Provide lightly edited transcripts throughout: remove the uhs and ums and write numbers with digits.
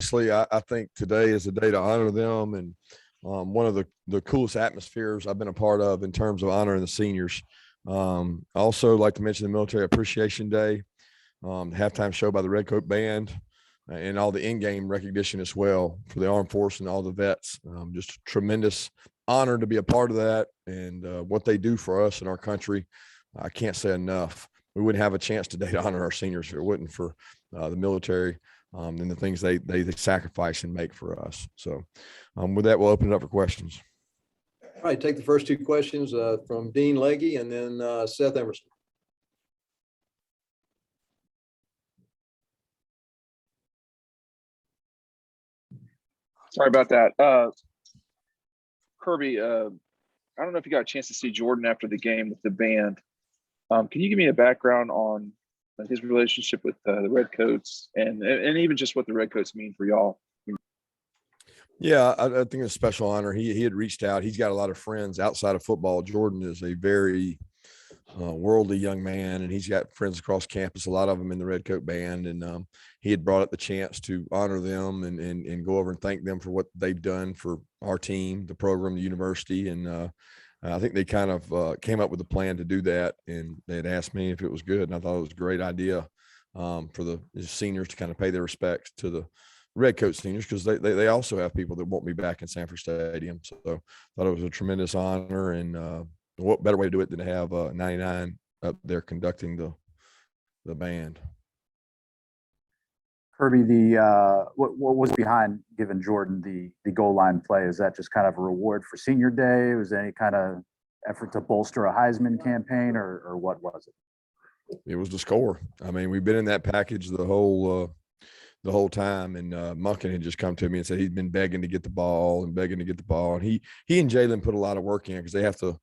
Honestly, I think today is a day to honor them, and one of the coolest atmospheres I've been a part of in terms of honoring the seniors. I also like to mention the Military Appreciation Day, the halftime show by the Redcoat Band, and all the in-game recognition as well for the Armed Force and all the vets. Just a tremendous honor to be a part of that, and what they do for us and our country. I can't say enough. We wouldn't have a chance today to honor our seniors if it wasn't for the military, and the things they sacrifice and make for us. So with that, we'll open it up for questions. All right, take the first two questions from Dean Legge and then Seth Emerson. Sorry about that. Kirby, I don't know if you got a chance to see Jordan after the game with the band. Can you give me a background on his relationship with the Redcoats and even just what the Redcoats mean for y'all? Yeah, I think it's a special honor. He had reached out. He's got a lot of friends outside of football. Jordan is a very worldly young man, and he's got friends across campus, a lot of them in the Redcoat Band. And he had brought up the chance to honor them and go over and thank them for what they've done for our team, the program, the university. And I think they kind of came up with a plan to do that, and they had asked me if it was good, and I thought it was a great idea for the seniors to kind of pay their respects to the Redcoat seniors, because they also have people that won't be back in Sanford Stadium. So I thought it was a tremendous honor, and what better way to do it than to have 99 up there conducting the band. Kirby, what was behind giving Jordan the goal line play? Is that just kind of a reward for senior day? Was there any kind of effort to bolster a Heisman campaign, or what was it? It was the score. I mean, we've been in that package the whole time, and Monken had just come to me and said he'd been begging to get the ball. And he and Jalen put a lot of work in, because they have to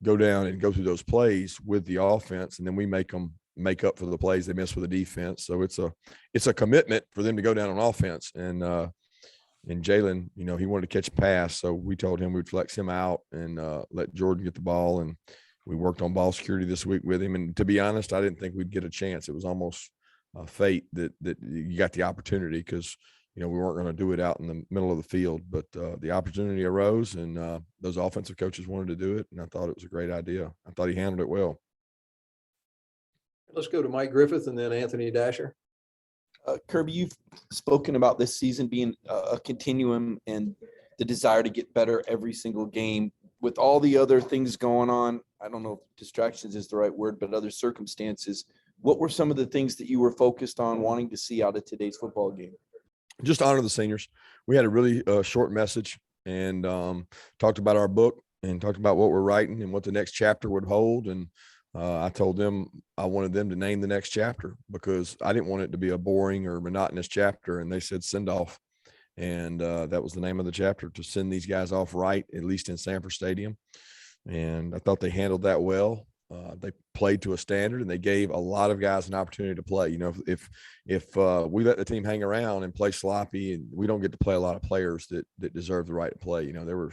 go down and go through those plays with the offense, and then we make them make up for the plays they miss with the defense. So it's a commitment for them to go down on offense. And Jalen, he wanted to catch a pass, so we told him we'd flex him out and let Jordan get the ball. And we worked on ball security this week with him. And to be honest, I didn't think we'd get a chance. It was almost fate that you got the opportunity, because we weren't going to do it out in the middle of the field, but the opportunity arose, and those offensive coaches wanted to do it, and I thought it was a great idea. I thought he handled it well. Let's go to Mike Griffith and then Anthony Dasher. Kirby, you've spoken about this season being a continuum and the desire to get better every single game. With all the other things going on, I don't know if distractions is the right word, but other circumstances, what were some of the things that you were focused on wanting to see out of today's football game? Just honor the seniors. We had a really short message, and talked about our book and talked about what we're writing and what the next chapter would hold. And I told them I wanted them to name the next chapter, because I didn't want it to be a boring or monotonous chapter. And they said send off. And that was the name of the chapter, to send these guys off right, at least in Sanford Stadium. And I thought they handled that well. They played to a standard, and they gave a lot of guys an opportunity to play. If we let the team hang around and play sloppy, and we don't get to play a lot of players that deserve the right to play. There were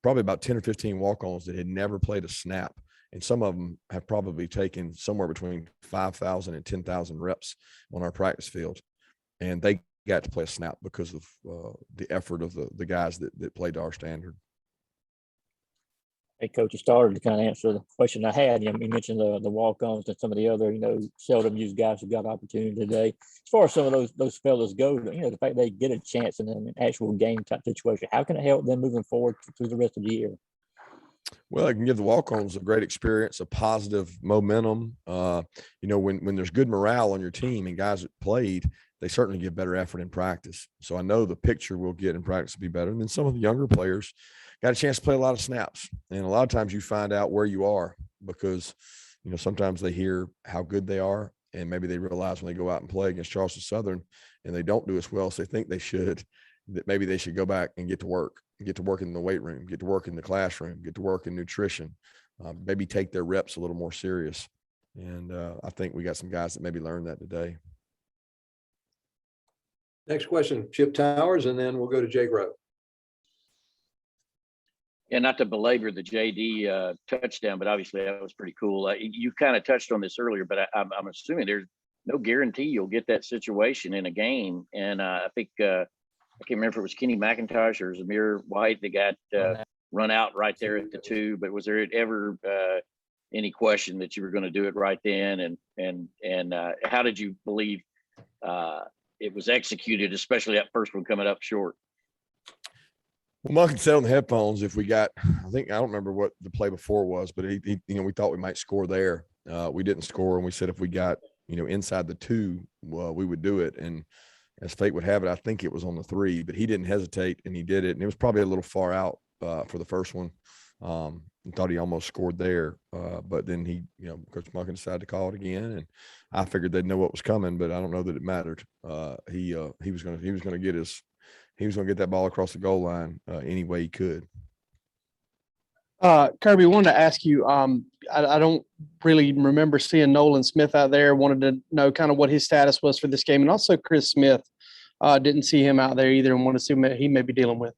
probably about 10 or 15 walk-ons that had never played a snap. And some of them have probably taken somewhere between 5,000 and 10,000 reps on our practice field. And they got to play a snap because of the effort of the guys that played to our standard. Hey, Coach, you started to kind of answer the question I had. You mentioned the walk-ons and some of the other, seldom used guys who got opportunity today. As far as some of those fellas go, the fact they get a chance in an actual game type situation, how can it help them moving forward through the rest of the year? Well, it can give the walk-ons a great experience, a positive momentum. When there's good morale on your team and guys that played, they certainly give better effort in practice. So I know the picture we'll get in practice will be better. And then some of the younger players got a chance to play a lot of snaps. And a lot of times you find out where you are, because, sometimes they hear how good they are, and maybe they realize when they go out and play against Charleston Southern and they don't do as well as they think they should, that maybe they should go back and get to work in the weight room, get to work in the classroom, get to work in nutrition, maybe take their reps a little more serious. And I think we got some guys that maybe learned that today. Next question, Chip Towers, and then we'll go to Jake Rowe. Yeah, not to belabor the JD touchdown, but obviously that was pretty cool. You kind of touched on this earlier, but I'm assuming there's no guarantee you'll get that situation in a game. And I think I can't remember if it was Kenny McIntosh or Zamir White that got run out right there at the 2. But was there ever any question that you were going to do it right then? And how did you believe it was executed, especially that first one coming up short? Well, Monk had said on the headphones, if we got, I don't remember what the play before was, but he we thought we might score there. We didn't score, and we said if we got, inside the 2, we would do it. And as fate would have it, I think it was on the 3, but he didn't hesitate and he did it. And it was probably a little far out for the first one. And thought he almost scored there, but then he, Coach Monken decided to call it again, and I figured they'd know what was coming, but I don't know that it mattered. He was going to get that ball across the goal line any way he could. Kirby, wanted to ask you, I don't really remember seeing Nolan Smith out there. Wanted to know kind of what his status was for this game. And also Chris Smith, didn't see him out there either and wanted to see what he may be dealing with.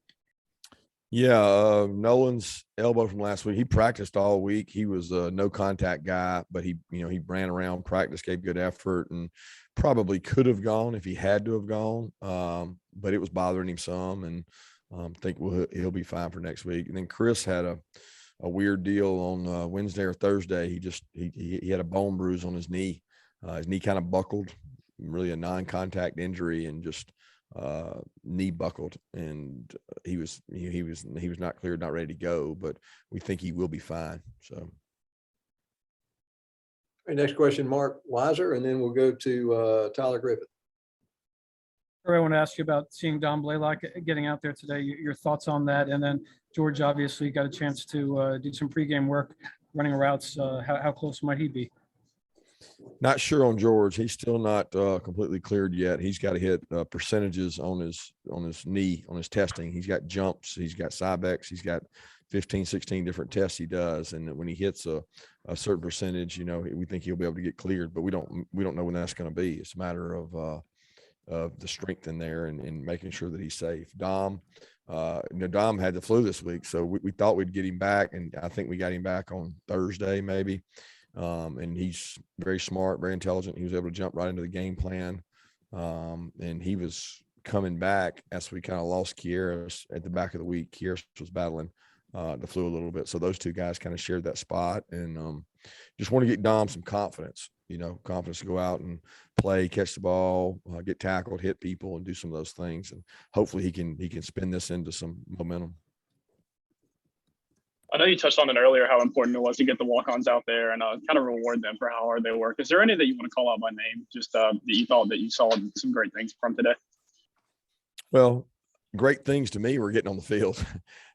Yeah, Nolan's elbow from last week, he practiced all week. He was a no contact guy, but he ran around, practiced, gave good effort, and probably could have gone if he had to have gone. But it was bothering him some, and I think he'll be fine for next week. And then Chris had a weird deal on Wednesday or Thursday. He had a bone bruise on his knee. His knee kind of buckled, really a non-contact injury, and just knee buckled, and he was not cleared, not ready to go, but we think he will be fine. So. All right, next question, Mark Weiser, and then we'll go to Tyler Griffith. I want to ask you about seeing Don Blaylock getting out there today, your thoughts on that. And then George obviously got a chance to do some pregame work running routes. How close might he be? Not sure on George. He's still not completely cleared yet. He's got to hit percentages on his knee, on his testing. He's got jumps. He's got Cybex. He's got 15, 16 different tests he does. And when he hits a certain percentage, we think he'll be able to get cleared, but we don't know when that's going to be. It's a matter of the strength in there and making sure that he's safe. Dom had the flu this week, so we thought we'd get him back, and I think we got him back on Thursday maybe. And he's very smart, very intelligent. He was able to jump right into the game plan. And he was coming back as we kind of lost Kieras at the back of the week. Kieras was battling the flu a little bit. So those two guys kind of shared that spot, and just want to get Dom some confidence, confidence to go out and play, catch the ball, get tackled, hit people, and do some of those things. And hopefully he can spin this into some momentum. I know you touched on it earlier, how important it was to get the walk-ons out there and kind of reward them for how hard they work. Is there any that you want to call out by name, just that you thought that you saw some great things from today? Well, great things to me were getting on the field.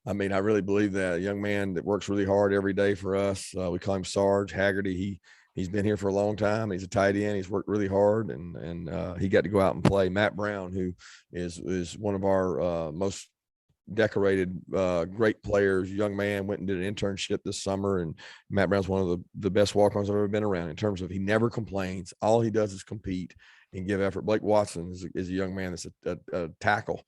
I mean, I really believe that. A young man that works really hard every day for us. We call him Sarge Haggerty. He's been here for a long time. He's a tight end. He's worked really hard, and he got to go out and play. Matt Brown, who is one of our most decorated, great players, young man, went and did an internship this summer, and Matt Brown's one of the best walk-ons I've ever been around in terms of he never complains. All he does is compete and give effort. Blake Watson is a young man that's a tackle,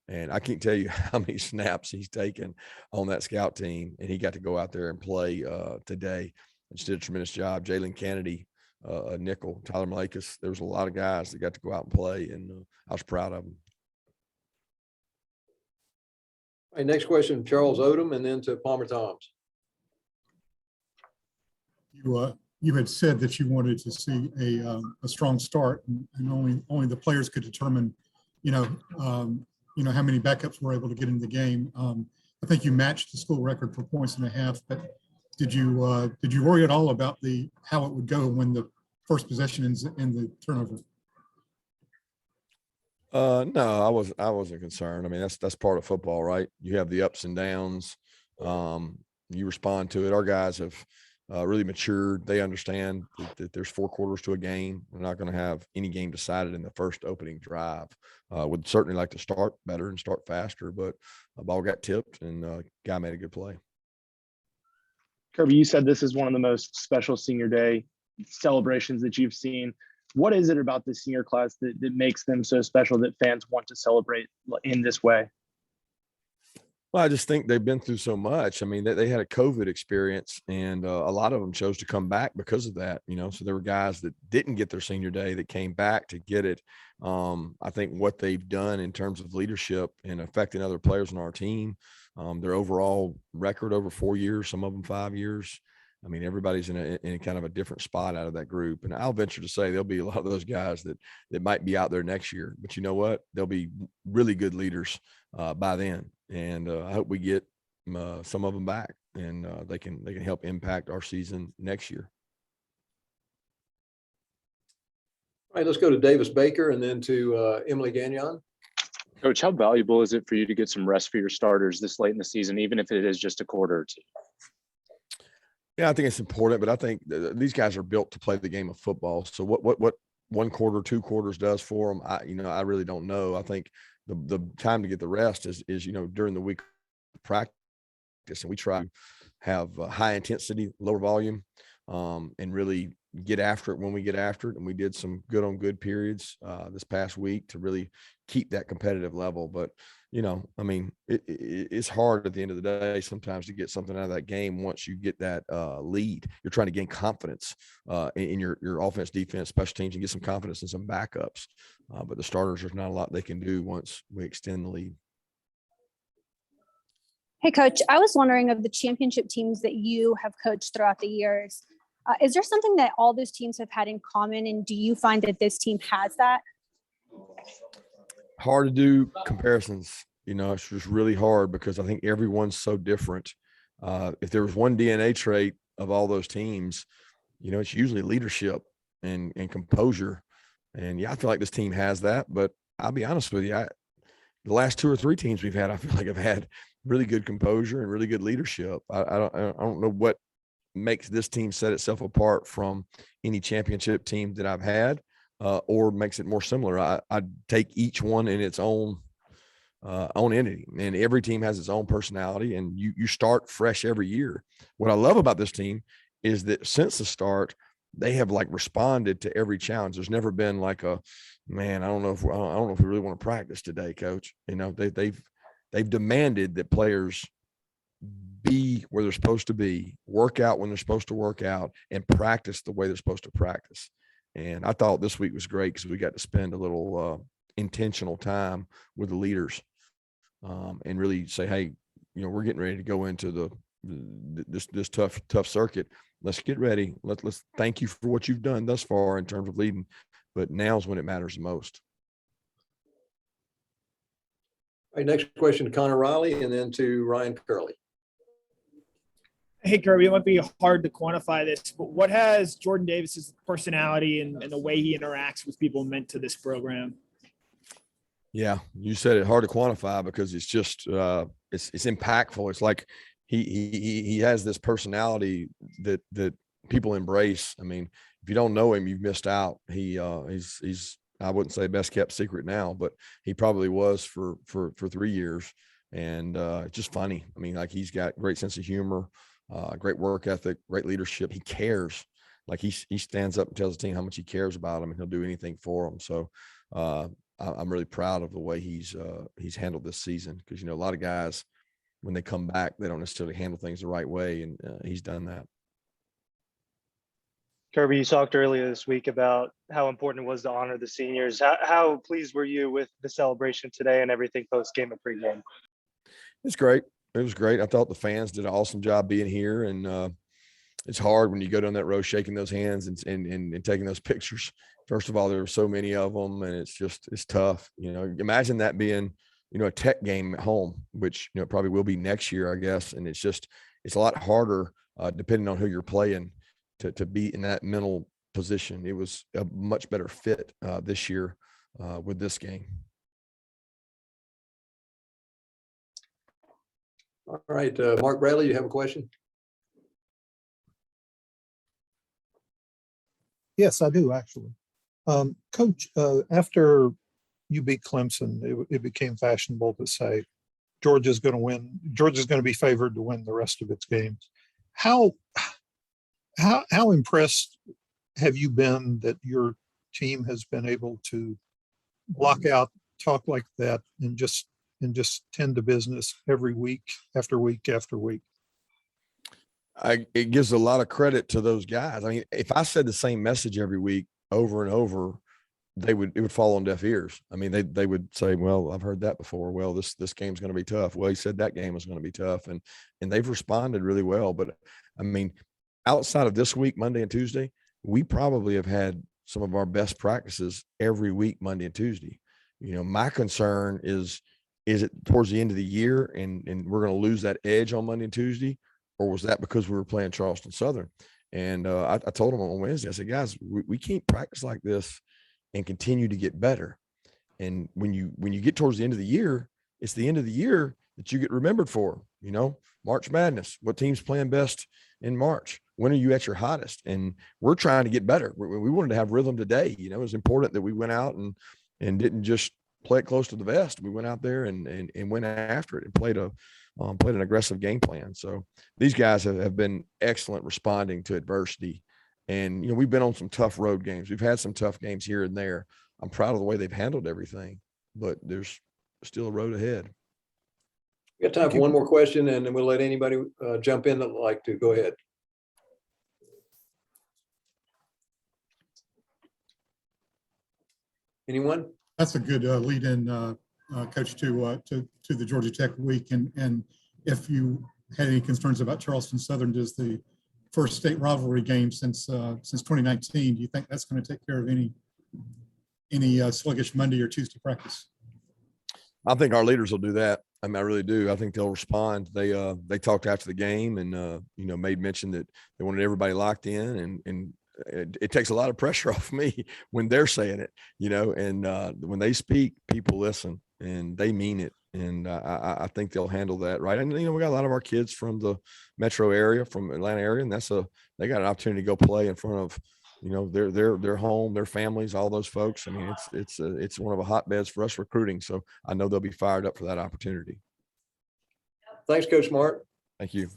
and I can't tell you how many snaps he's taken on that scout team, and he got to go out there and play today. Just did a tremendous job. Jalen Kennedy, a nickel, Tyler Malakis. There was a lot of guys that got to go out and play, and I was proud of them. All right, next question, Charles Odom, and then to Palmer Thombs. You had said that you wanted to see a strong start, and only the players could determine, how many backups were able to get into the game. I think you matched the school record for points and a half, but did you worry at all about how it would go when the first possession ends in the turnover? No, I wasn't concerned. I mean, that's part of football, right? You have the ups and downs. You respond to it. Our guys have really matured. They understand that there's 4 quarters to a game. We're not going to have any game decided in the first opening drive. Would certainly like to start better and start faster, but a ball got tipped and guy made a good play. Kirby, you said this is one of the most special senior day celebrations that you've seen. What is it about the senior class that makes them so special that fans want to celebrate in this way? Well, I just think they've been through so much. I mean, they had a COVID experience, and a lot of them chose to come back because of that. So there were guys that didn't get their senior day that came back to get it. I think what they've done in terms of leadership and affecting other players on our team, their overall record over 4 years, some of them 5 years. I mean, everybody's in a kind of a different spot out of that group. And I'll venture to say there'll be a lot of those guys that might be out there next year. But you know what? They'll be really good leaders by then. And I hope we get some of them back, and they can help impact our season next year. All right, let's go to Davis Baker and then to Emily Gagnon. Coach, how valuable is it for you to get some rest for your starters this late in the season, even if it is just a quarter or two? Yeah, I think it's important, but I think these guys are built to play the game of football. So what 1 quarter, 2 quarters does for them, I really don't know. I think the time to get the rest is during the week of practice, and we try to have high intensity, lower volume, and really get after it when we get after it. And we did some good on good periods this past week to really keep that competitive level. But I mean, it's hard at the end of the day sometimes to get something out of that game. Once you get that lead, you're trying to gain confidence in your offense, defense, special teams, and get some confidence in some backups. But the starters, there's not a lot they can do once we extend the lead. Hey, Coach, I was wondering, of the championship teams that you have coached throughout the years, is there something that all those teams have had in common? And do you find that this team has that? Hard to do comparisons. It's just really hard because I think everyone's so different. If there was one DNA trait of all those teams, it's usually leadership and composure. And yeah, I feel like this team has that, but I'll be honest with you. The last 2 or 3 teams we've had, I feel like have had really good composure and really good leadership. I don't know what makes this team set itself apart from any championship team that I've had, or makes it more similar. I take each one in its own entity, and every team has its own personality, and you start fresh every year. What I love about this team is that since the start, they have responded to every challenge. There's never been I don't know if we really want to practice today, Coach. They've demanded that players be where they're supposed to be, work out when they're supposed to work out, and practice the way they're supposed to practice. And I thought this week was great because we got to spend a little intentional time with the leaders, and really say, hey, we're getting ready to go into this tough circuit. Let's get ready. Let's thank you for what you've done thus far in terms of leading, but now's when it matters the most. All right, next question to Connor Riley and then to Ryan Curley. Hey, Kirby, it might be hard to quantify this, but what has Jordan Davis's personality and the way he interacts with people meant to this program? Yeah, you said it, hard to quantify because it's just it's impactful. It's like he has this personality that people embrace. I mean, if you don't know him, you've missed out. He's I wouldn't say best kept secret now, but he probably was for 3 years, and it's just funny. I mean, he's got great sense of humor, great work ethic, great leadership. He cares. He stands up and tells the team how much he cares about them, and he'll do anything for them. So I'm really proud of the way he's handled this season, because a lot of guys, when they come back, they don't necessarily handle things the right way, and he's done that. Kirby, you talked earlier this week about how important it was to honor the seniors. How pleased were you with the celebration today and everything post-game and pre-game? It's great. It was great. I thought the fans did an awesome job being here, and it's hard when you go down that road shaking those hands and taking those pictures. First of all, there were so many of them, and it's tough. Imagine that being, a Tech game at home, which, probably will be next year, I guess. And it's a lot harder depending on who you're playing to be in that mental position. It was a much better fit this year with this game. All right, Mark Bradley, you have a question? Yes, I do, actually. Coach, after you beat Clemson, it became fashionable to say Georgia's going to win. Georgia's going to be favored to win the rest of its games. How impressed have you been that your team has been able to block out talk like that and just and just tend to business every week after week after week? It gives a lot of credit to those guys. I mean, if I said the same message every week over and over, it would fall on deaf ears. I mean, they would say, well, I've heard that before. Well, this game's going to be tough. Well, he said that game was going to be tough, and they've responded really well. But I mean, outside of this week, Monday and Tuesday, we probably have had some of our best practices every week, Monday and Tuesday. You know, my concern is it towards the end of the year and we're going to lose that edge on Monday and Tuesday, or was that because we were playing Charleston Southern? And I told them on Wednesday, I said, guys, we can't practice like this and continue to get better. And when you get towards the end of the year, it's the end of the year that you get remembered for, you know, March Madness, what team's playing best in March? When are you at your hottest? And we're trying to get better. We wanted to have rhythm today. You know, it was important that we went out and didn't just play it close to the vest. We went out there and went after it and played an aggressive game plan. So these guys have been excellent responding to adversity. And, you know, we've been on some tough road games. We've had some tough games here and there. I'm proud of the way they've handled everything, but there's still a road ahead. We got time for one more question, and then we'll let anybody jump in that would like to. Go ahead. Anyone? That's a good lead in, Coach, to the Georgia Tech week. And if you had any concerns about Charleston Southern, does the first state rivalry game since 2019, do you think that's going to take care of any sluggish Monday or Tuesday practice? I think our leaders will do that. I mean, I really do. I think they'll respond. They talked after the game and you know, made mention that they wanted everybody locked in, and it takes a lot of pressure off me when they're saying it, you know, and when they speak, people listen and they mean it. And I think they'll handle that right. And, you know, we got a lot of our kids from the metro area, from Atlanta area, and they got an opportunity to go play in front of, you know, their home, their families, all those folks. I mean, it's one of the hotbeds for us recruiting. So I know they'll be fired up for that opportunity. Thanks, Coach Smart. Thank you.